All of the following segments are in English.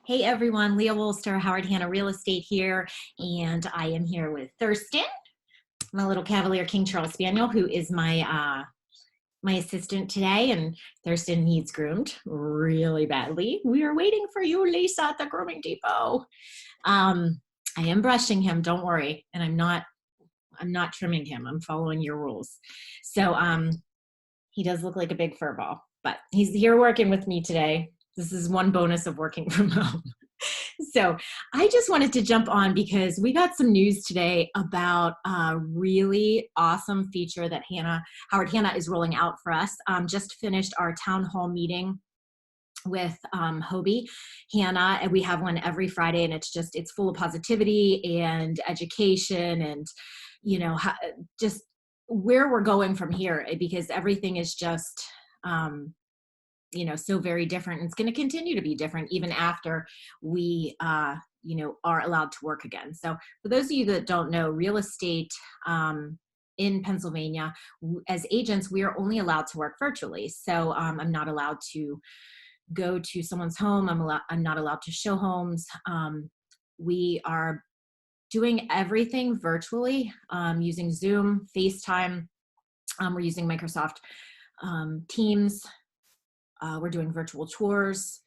Hey everyone, Leah Wolster, Howard Hanna Real Estate here, and I am here with Thurston, my little Cavalier King Charles Spaniel, who is my assistant today. And Thurston needs groomed really badly. We are waiting for you, Lisa, at the grooming depot. I am brushing him, don't worry, and I'm not trimming him. I'm following your rules. So he does look like a big fur ball, but he's here working with me today. This is one bonus of working from home. So I just wanted to jump on because we got some news today about a really awesome feature that Howard Hanna is rolling out for us. Just finished our town hall meeting with Hobie Hanna, and we have one every Friday, and it's full of positivity and education and just where we're going from here, because everything is just so very different. And it's going to continue to be different even after we, are allowed to work again. So for those of you that don't know, real estate in Pennsylvania, as agents, we are only allowed to work virtually. So I'm not allowed to go to someone's home. I'm not allowed to show homes. We are doing everything virtually, using Zoom, FaceTime. We're using Microsoft Teams. We're doing virtual tours,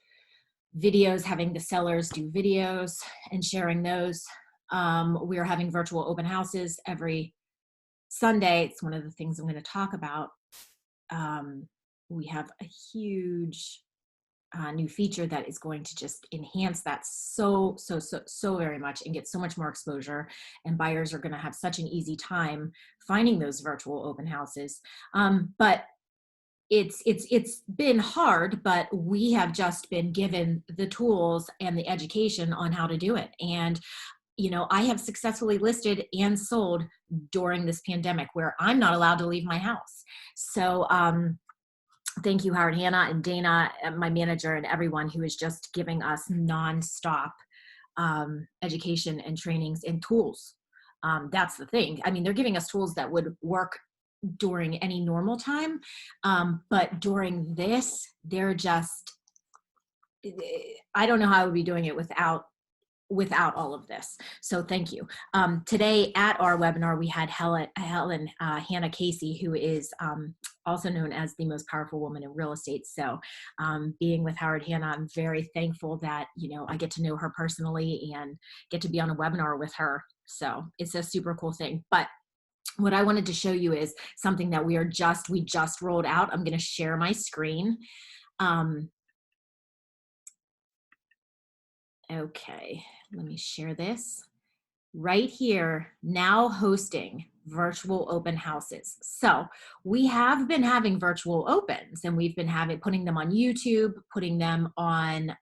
videos, having the sellers do videos and sharing those. We're having virtual open houses every Sunday. It's one of the things I'm going to talk about. We have a huge new feature that is going to just enhance that so very much and get so much more exposure. And buyers are going to have such an easy time finding those virtual open houses. But it's been hard, but we have just been given the tools and the education on how to do it. And I have successfully listed and sold during this pandemic where I'm not allowed to leave my house. So thank you, Howard Hanna and Dana, my manager, and everyone who is just giving us nonstop education and trainings and tools. That's the thing. I mean, they're giving us tools that would work during any normal time. But during this, I don't know how I would be doing it without all of this. So thank you. Today at our webinar, we had Helen Hannah Casey, who is also known as the most powerful woman in real estate. So being with Howard Hanna, I'm very thankful that, I get to know her personally and get to be on a webinar with her. So it's a super cool thing. But what I wanted to show you is something that we just rolled out. I'm going to share my screen. Okay, let me share this. Right here, now hosting virtual open houses. So we have been having virtual opens, and we've been putting them on YouTube, putting them on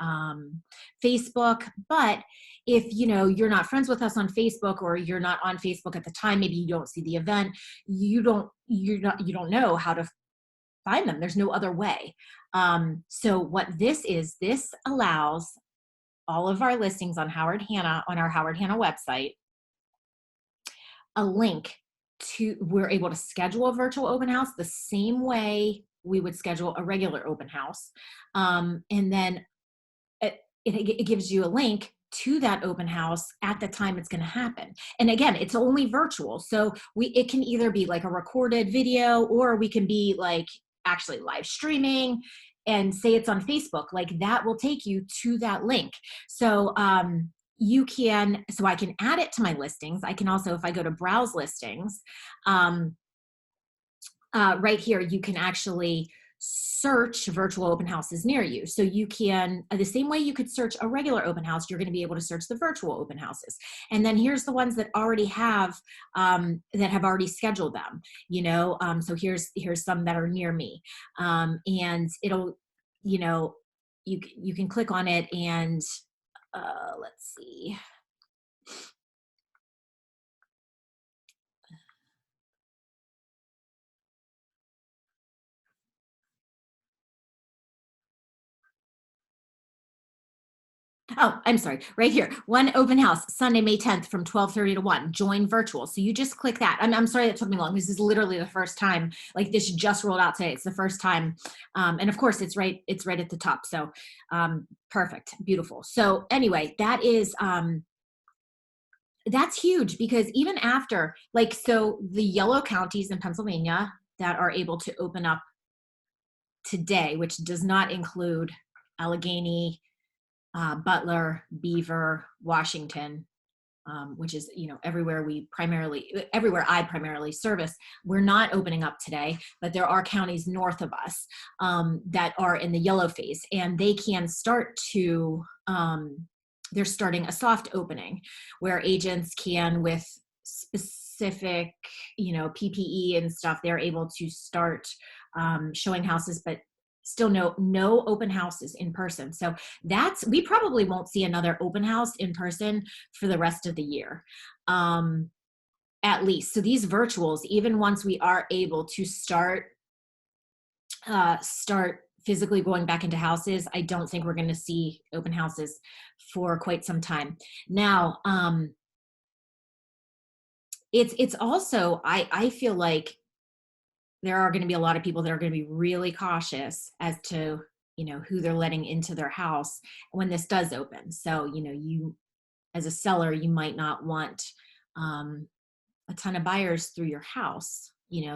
Facebook. But if you're not friends with us on Facebook, or you're not on Facebook at the time, maybe you don't see the event, you don't know how to find them. There's no other way. So what this allows all of our listings on our Howard Hanna website, a link we're able to schedule a virtual open house the same way we would schedule a regular open house. And then it gives you a link to that open house at the time it's going to happen. And again, it's only virtual. So it can either be like a recorded video, or we can be like actually live streaming and say it's on Facebook. Like that will take you to that link. So I can add it to my listings. I can also, if I go to browse listings, right here, you can actually search virtual open houses near you. So you can, the same way you could search a regular open house, you're going to be able to search the virtual open houses. And then here's the ones that already have, that have already scheduled them, so here's some that are near me. And it'll, you can click on it and let's see. Oh, I'm sorry, right here. One open house, Sunday, May 10th from 12:30 to 1. Join virtual. So you just click that. I'm sorry that took me long. This is literally the first time, like this just rolled out today. It's the first time. And of course it's right at the top. So perfect, beautiful. So anyway, that's huge because even after, like, so the yellow counties in Pennsylvania that are able to open up today, which does not include Allegheny, Butler, Beaver, Washington, which is, everywhere everywhere I primarily service. We're not opening up today, but there are counties north of us that are in the yellow phase, and they can start to, they're starting a soft opening where agents can, with specific, PPE and stuff, they're able to start showing houses, but still no open houses in person. So we probably won't see another open house in person for the rest of the year, at least. So these virtuals, even once we are able to start physically going back into houses, I don't think we're going to see open houses for quite some time. Now, it's also, I feel like there are going to be a lot of people that are going to be really cautious as to, who they're letting into their house when this does open. So, you as a seller, you might not want a ton of buyers through your house,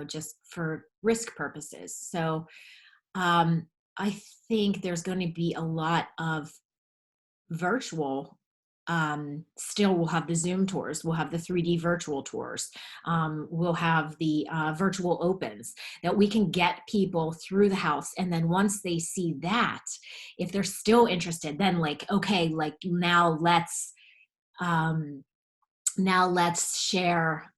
just for risk purposes. So I think there's going to be a lot of virtual. Still, we'll have the Zoom tours, we'll have the 3D virtual tours, we'll have the virtual opens that we can get people through the house. And then once they see that, if they're still interested, then okay, now let's share,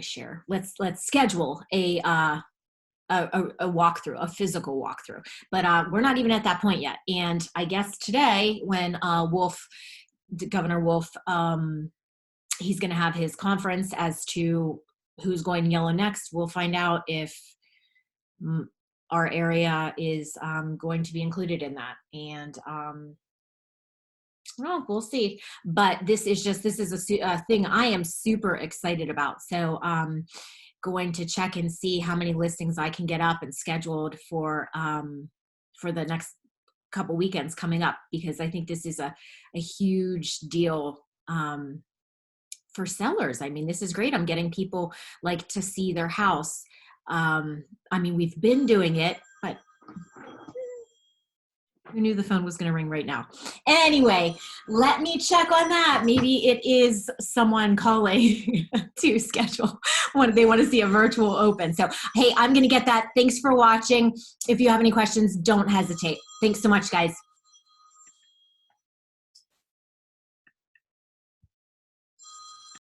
share. Let's schedule a walkthrough, a physical walkthrough. But we're not even at that point yet. And I guess today when Governor Wolf, he's going to have his conference as to who's going yellow next. We'll find out if our area is going to be included in that. And well, we'll see. But this is a thing I am super excited about. So going to check and see how many listings I can get up and scheduled for the next couple weekends coming up, because I think this is a huge deal for sellers. I mean, this is great. I'm getting people to see their house. We've been doing it, but who knew the phone was going to ring right now? Anyway, let me check on that. Maybe it is someone calling to schedule they want to see a virtual open. So, hey, I'm going to get that. Thanks for watching. If you have any questions, don't hesitate. Thanks so much, guys.